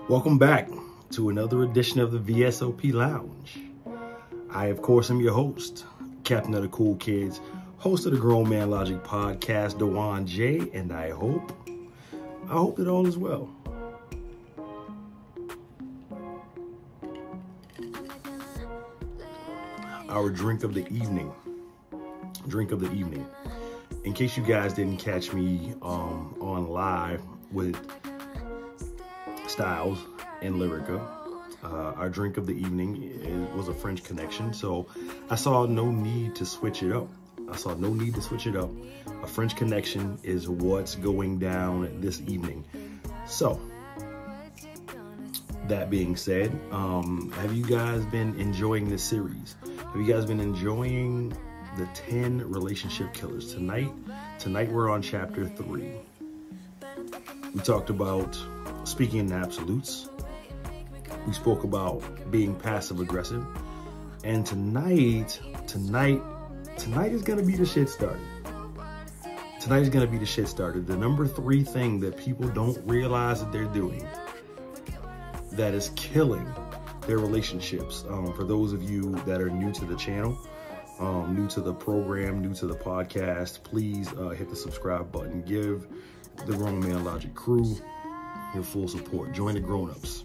Welcome back to another edition of the VSOP Lounge. I, of course, am your host, Captain of the Cool Kids, host of the Grown Man Logic podcast, DeJuan J, and I hope that all is well. Our drink of the evening. In case you guys didn't catch me on live with Styles and Lyrica, our drink of the evening was a French connection, so I saw no need to switch it up. A French connection is what's going down this evening. So, that being said, have you guys been enjoying this series? Have you guys been enjoying the 10 relationship killers? Tonight we're on chapter 3. We talked about speaking in absolutes. We spoke about being passive aggressive. And tonight is gonna be the shit started. The number 3 thing that people don't realize that they're doing that is killing their relationships. For those of you that are new to the channel, new to the program, new to the podcast, please hit the subscribe button. Give the Grown Man Logic crew your full support. Join the grown-ups.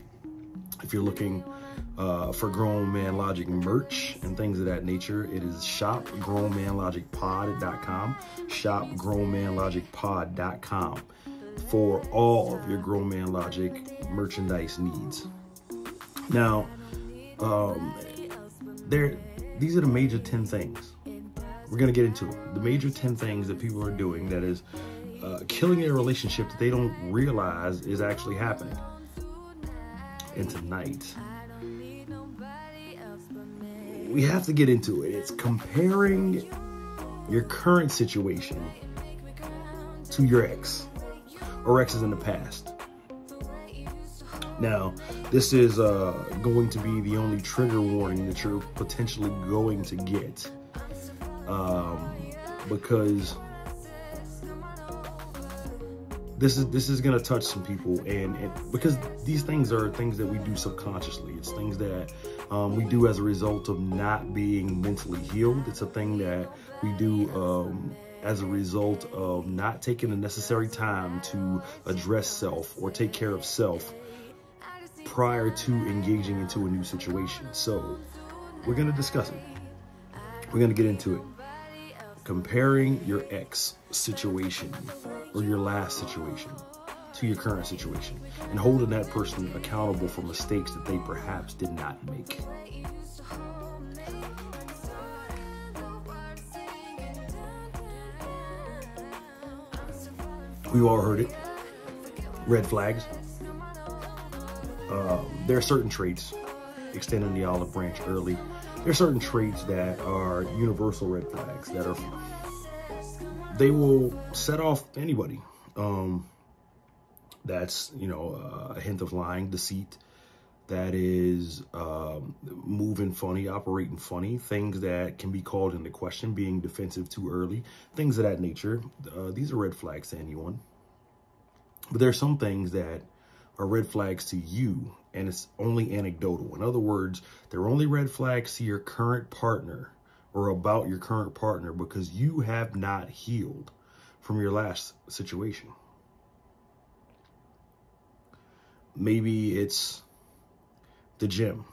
If you're looking for Grown Man Logic merch and things of that nature, it is shopgrownmanlogicpod.com. Shopgrownmanlogicpod.com for all of your Grown Man Logic merchandise needs. Now, these are the major 10 things. We're going to get into it. The major 10 things that people are doing that is killing their relationship that they don't realize is actually happening. And tonight, we have to get into it. It's comparing your current situation to your ex or exes in the past. Now, this is going to be the only trigger warning that you're potentially going to get, because this is going to touch some people, and because these things are things that we do subconsciously. It's things that we do as a result of not being mentally healed. It's a thing that we do as a result of not taking the necessary time to address self or take care of self prior to engaging into a new situation. So we're going to discuss it. We're going to get into it. Comparing your ex situation or your last situation to your current situation and holding that person accountable for mistakes that they perhaps did not make. We've all heard it. Red flags. There are certain traits, extending the olive branch early. There are certain traits that are universal red flags that they will set off anybody. That's, a hint of lying, deceit. That is moving funny, operating funny, things that can be called into question, being defensive too early, things of that nature. These are red flags to anyone. But there are some things that are red flags to you, and it's only anecdotal. In other words, they're only red flags to your current partner or about your current partner because you have not healed from your last situation. Maybe it's the gym.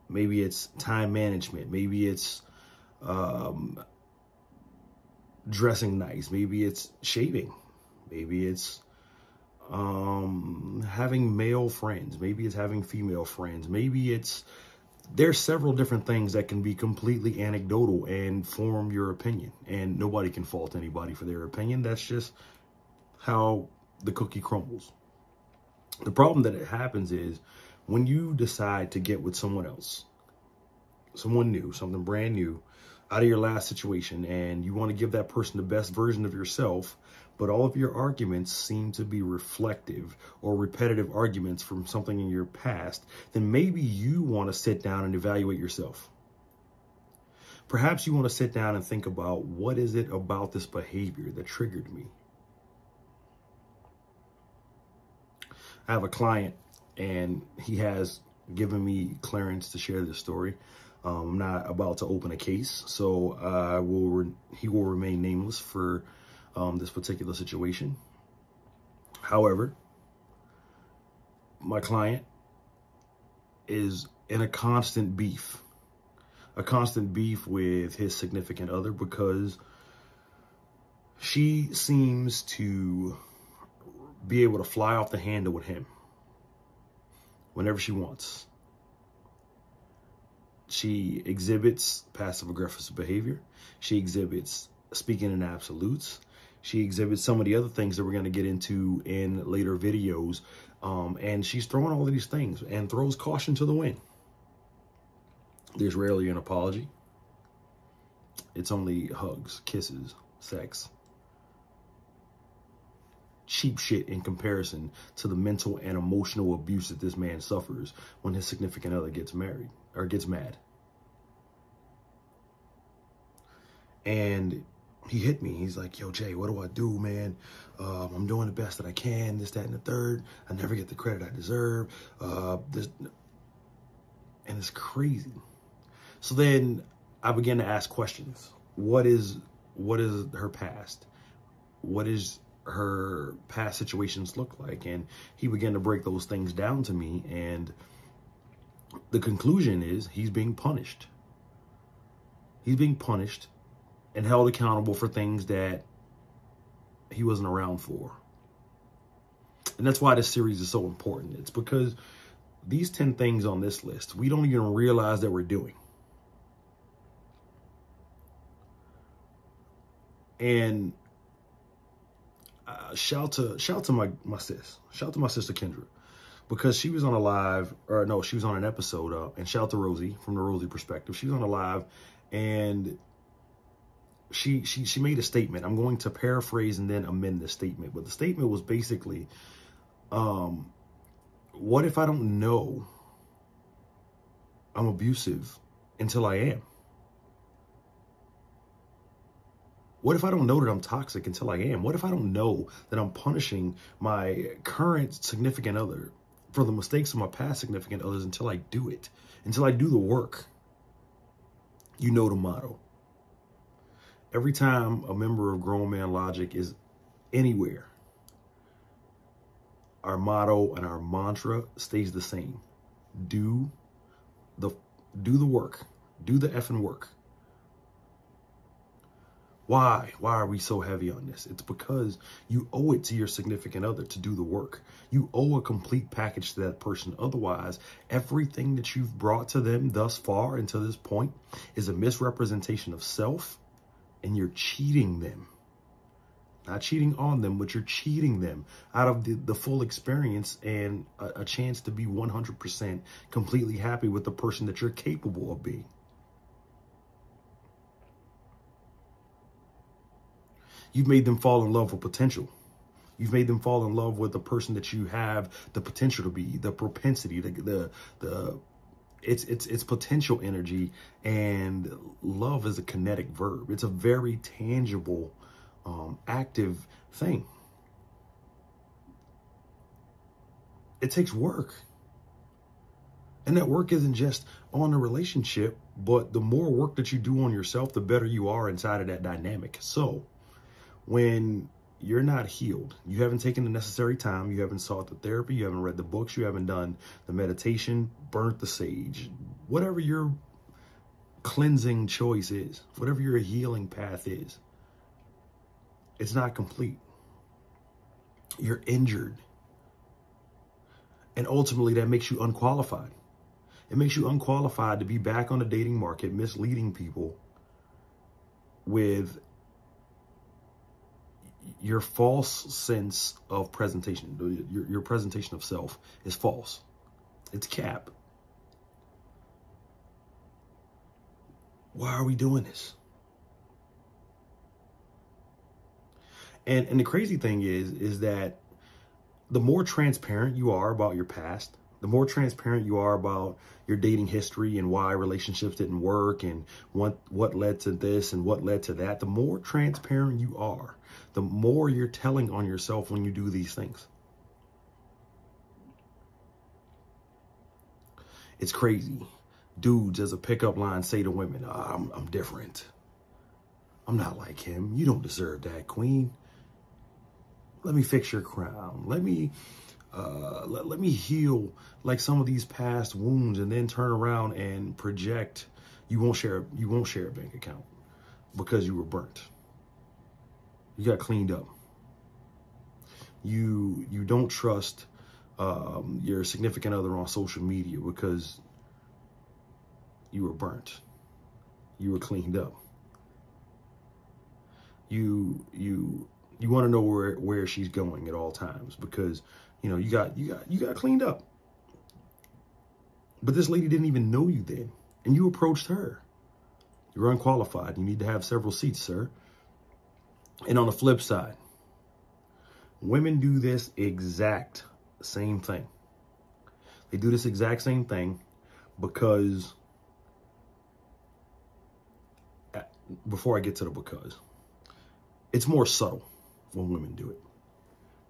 Maybe it's time management. Maybe it's dressing nice. Maybe it's shaving. Maybe it's having male friends. Maybe it's having female friends. Maybe there's several different things that can be completely anecdotal and form your opinion, and nobody can fault anybody for their opinion. That's just how the cookie crumbles. The problem that it happens is when you decide to get with someone else, someone new, something brand new out of your last situation, and you want to give that person the best version of yourself, but all of your arguments seem to be reflective or repetitive arguments from something in your past, then maybe you want to sit down and evaluate yourself. Perhaps you want to sit down and think about, what is it about this behavior that triggered me? I have a client, and he has given me clearance to share this story. I'm not about to open a case, so he will remain nameless for this particular situation. However, my client is in a constant beef with his significant other, because she seems to be able to fly off the handle with him whenever she wants. She exhibits passive-aggressive behavior. She exhibits speaking in absolutes. She exhibits some of the other things that we're going to get into in later videos. And she's throwing all of these things and throws caution to the wind. There's rarely an apology. It's only hugs, kisses, sex. Cheap shit in comparison to the mental and emotional abuse that this man suffers when his significant other gets married or gets mad. And he hit me. He's like, yo, Jay, what do I do, man? I'm doing the best that I can, this, that, and the third. I never get the credit I deserve. And it's crazy. So then I began to ask questions. What is her past? What is her past situations look like? And he began to break those things down to me. And the conclusion is he's being punished. He's being punished and held accountable for things that he wasn't around for. And that's why this series is so important. It's because these 10 things on this list, we don't even realize that we're doing. And shout to my sis. Shout to my sister Kendra, because she was on a live, or no, she was on an episode. And shout to Rosie from the Rosie perspective. She was on a live, and she made a statement. I'm going to paraphrase and then amend the statement, but the statement was basically, what if I don't know I'm abusive until I am? What if I don't know that I'm toxic until I am? What if I don't know that I'm punishing my current significant other for the mistakes of my past significant others until I do it, until I do the work? You know the motto. Every time a member of Grown Man Logic is anywhere, our motto and our mantra stays the same. Do the work. Do the effing work. Why? Why are we so heavy on this? It's because you owe it to your significant other to do the work. You owe a complete package to that person. Otherwise, everything that you've brought to them thus far until this point is a misrepresentation of self, and you're cheating them. Not cheating on them, but you're cheating them out of the full experience and a chance to be 100% completely happy with the person that you're capable of being. You've made them fall in love with potential. You've made them fall in love with the person that you have the potential to be, the propensity, it's potential energy. And love is a kinetic verb. It's a very tangible, active thing. It takes work. And that work isn't just on the relationship, but the more work that you do on yourself, the better you are inside of that dynamic. So when you're not healed, you haven't taken the necessary time, you haven't sought the therapy, you haven't read the books, you haven't done the meditation, burnt the sage, whatever your cleansing choice is, whatever your healing path is, it's not complete. You're injured. And ultimately that makes you unqualified. It makes you unqualified to be back on the dating market, misleading people with your false sense of presentation. Your presentation of self is false. It's cap. Why are we doing this? And the crazy thing is that the more transparent you are about your past, the more transparent you are about your dating history and why relationships didn't work and what led to this and what led to that, the more transparent you are, the more you're telling on yourself when you do these things. It's crazy. Dudes, as a pickup line, say to women, I'm different. I'm not like him. You don't deserve that, queen. Let me fix your crown. Let me heal like some of these past wounds, and then turn around and project. You won't share a bank account because you were burnt. You got cleaned up. You don't trust your significant other on social media because you were burnt. You were cleaned up. You want to know where she's going at all times because you got cleaned up. But this lady didn't even know you then, and you approached her. You're unqualified. You need to have several seats, sir. And on the flip side, women do this exact same thing. They do this exact same thing because, before I get to the because, it's more subtle when women do it.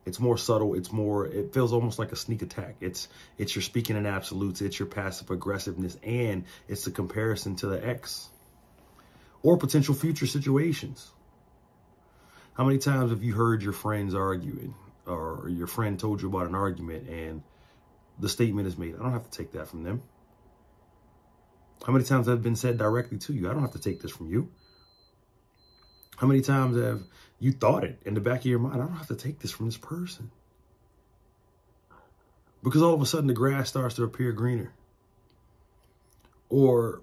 It's more subtle. It feels almost like a sneak attack. It's your speaking in absolutes. It's your passive aggressiveness. And it's the comparison to the ex or potential future situations. How many times have you heard your friends arguing, or your friend told you about an argument and the statement is made, I don't have to take that from them? How many times have been said directly to you, I don't have to take this from you? How many times have you thought it in the back of your mind, I don't have to take this from this person? Because all of a sudden the grass starts to appear greener. Or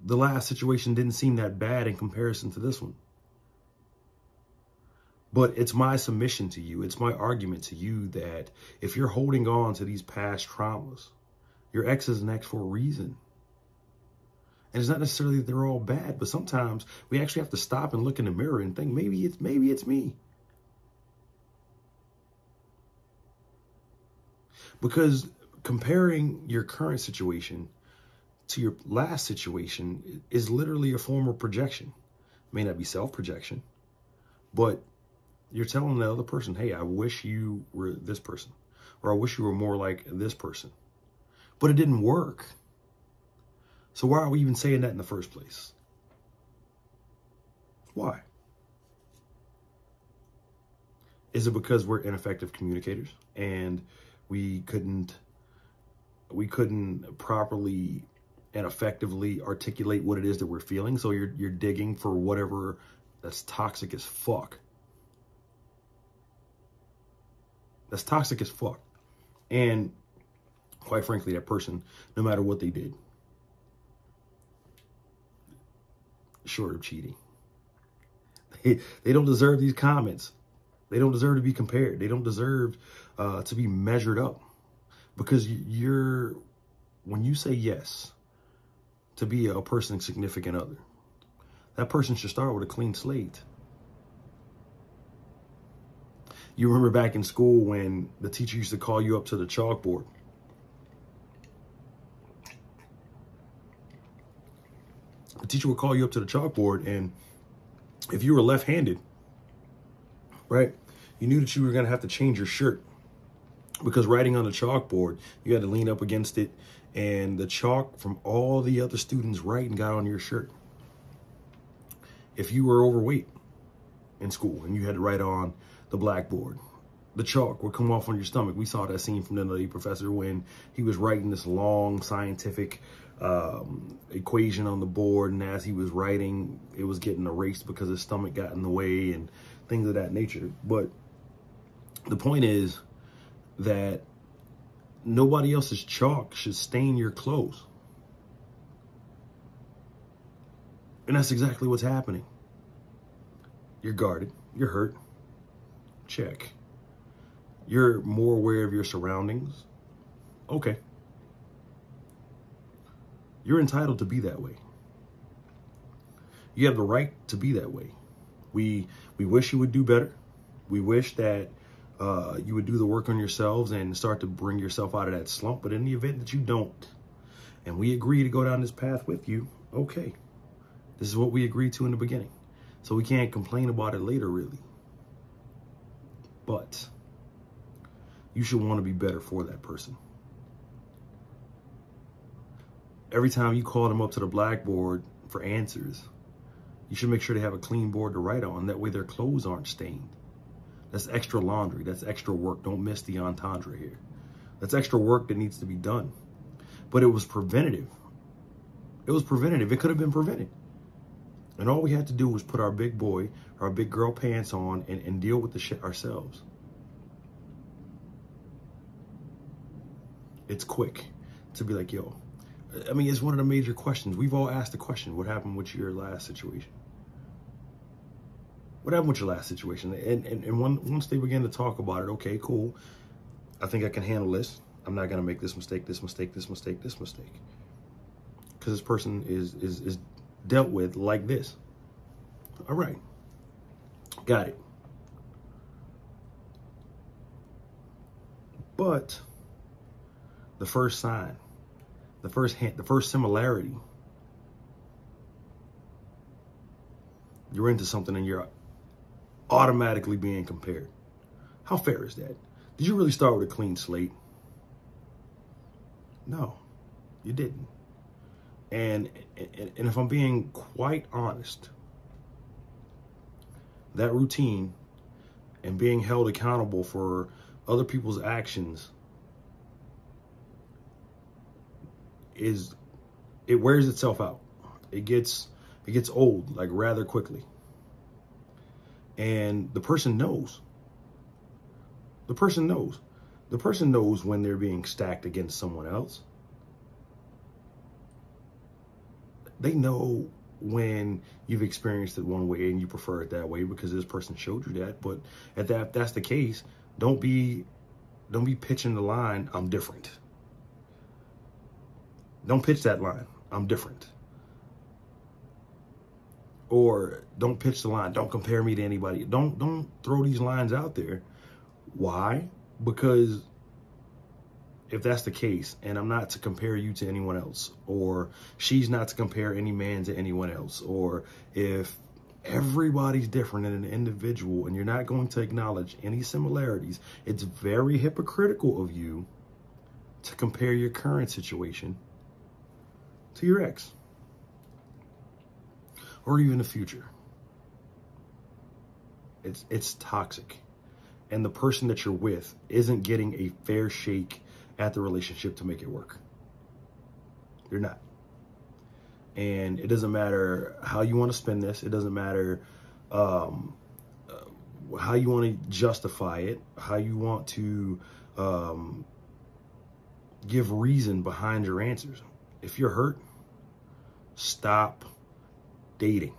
the last situation didn't seem that bad in comparison to this one. But it's my submission to you, it's my argument to you that if you're holding on to these past traumas, your ex is an ex for a reason. And it's not necessarily that they're all bad, but sometimes we actually have to stop and look in the mirror and think, maybe it's me. Because comparing your current situation to your last situation is literally a form of projection. It may not be self-projection, but you're telling the other person, hey, I wish you were this person, or I wish you were more like this person. But it didn't work. So why are we even saying that in the first place? Why? Is it because we're ineffective communicators and we couldn't properly and effectively articulate what it is that we're feeling? So you're digging for whatever that's toxic as fuck. That's toxic as fuck. And quite frankly, that person, no matter what they did, short of cheating, they don't deserve these comments. They don't deserve to be compared. They don't deserve to be measured up. Because when you say yes to be a person's significant other, that person should start with a clean slate. You remember back in school when the teacher used to call you up to the chalkboard. The teacher would call you up to the chalkboard, and if you were left-handed, right, you knew that you were going to have to change your shirt, because writing on the chalkboard, you had to lean up against it, and the chalk from all the other students writing got on your shirt. If you were overweight in school and you had to write on the blackboard, the chalk would come off on your stomach. We saw that scene from the lady professor when he was writing this long scientific equation on the board, and as he was writing, it was getting erased because his stomach got in the way and things of that nature. But the point is that nobody else's chalk should stain your clothes. And that's exactly what's happening. You're guarded, you're hurt, check. You're more aware of your surroundings, okay. You're entitled to be that way. You have the right to be that way. We wish you would do better. We wish that you would do the work on yourselves and start to bring yourself out of that slump. But in the event that you don't, and we agree to go down this path with you, okay. This is what we agreed to in the beginning. So we can't complain about it later, really. But you should want to be better for that person. every time you call them up to the blackboard for answers, you should make sure they have a clean board to write on. That way their clothes aren't stained. That's extra laundry. That's extra work. Don't miss the entendre here. That's extra work that needs to be done. But it was preventative. It was preventative. It could have been prevented. And all we had to do was put our big boy, our big girl pants on and deal with the shit ourselves. It's quick to be like, yo, I mean, it's one of the major questions. We've all asked the question, what happened with your last situation? What happened with your last situation? And once they begin to talk about it, okay, cool. I think I can handle this. I'm not going to make this mistake, this mistake, this mistake, this mistake. Because this person is dealt with like this. All right. Got it. But the first sign, the first hint, the first similarity, you're into something and you're automatically being compared. How fair is that? Did you really start with a clean slate? No, you didn't. And if I'm being quite honest, that routine and being held accountable for other people's actions it wears itself out. It gets old like rather quickly. And the person knows. The person knows. The person knows when they're being stacked against someone else. They know when you've experienced it one way and you prefer it that way because this person showed you that. But if that's the case, don't be pitching the line, I'm different. Don't pitch that line, I'm different. Or don't pitch the line, don't compare me to anybody. Don't throw these lines out there. Why? Because if that's the case, and I'm not to compare you to anyone else, or she's not to compare any man to anyone else, or if everybody's different in an individual and you're not going to acknowledge any similarities, it's very hypocritical of you to compare your current situation to your ex or even the future. It's toxic. And the person that you're with isn't getting a fair shake at the relationship to make it work. You're not. And it doesn't matter how you want to spend this. It doesn't matter how you want to justify it, how you want to give reason behind your answers. If you're hurt, stop dating.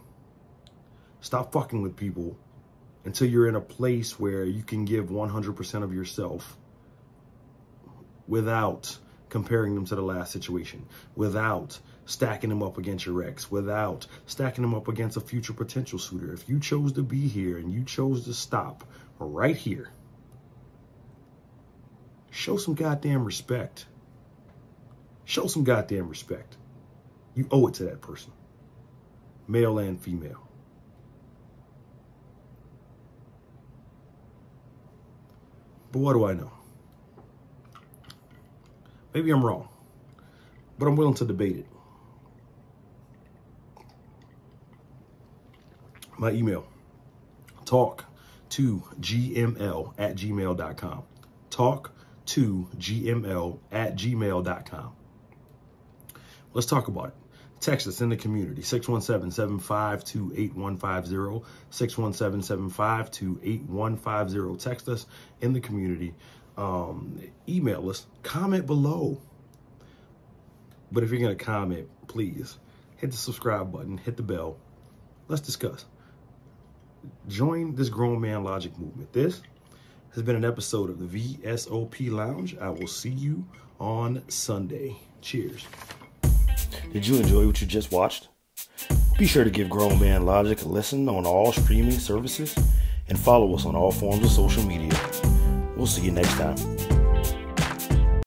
Stop fucking with people until you're in a place where you can give 100% of yourself without comparing them to the last situation, without stacking them up against your ex, without stacking them up against a future potential suitor. If you chose to be here and you chose to stop right here, show some goddamn respect. Show some goddamn respect. You owe it to that person, male and female. But what do I know? Maybe I'm wrong, but I'm willing to debate it. My email, talktogml@gmail.com. talktogml@gmail.com. Let's talk about it. Text us in the community, 617-752-8150, 617-752-8150. Text us in the community. Email us, comment below. But if you're going to comment, please hit the subscribe button, hit the bell. Let's discuss. Join this Grown Man Logic movement. This has been an episode of the VSOP Lounge. I will see you on Sunday. Cheers. Did you enjoy what you just watched? Be sure to give Grown Man Logic a listen on all streaming services and follow us on all forms of social media. We'll see you next time.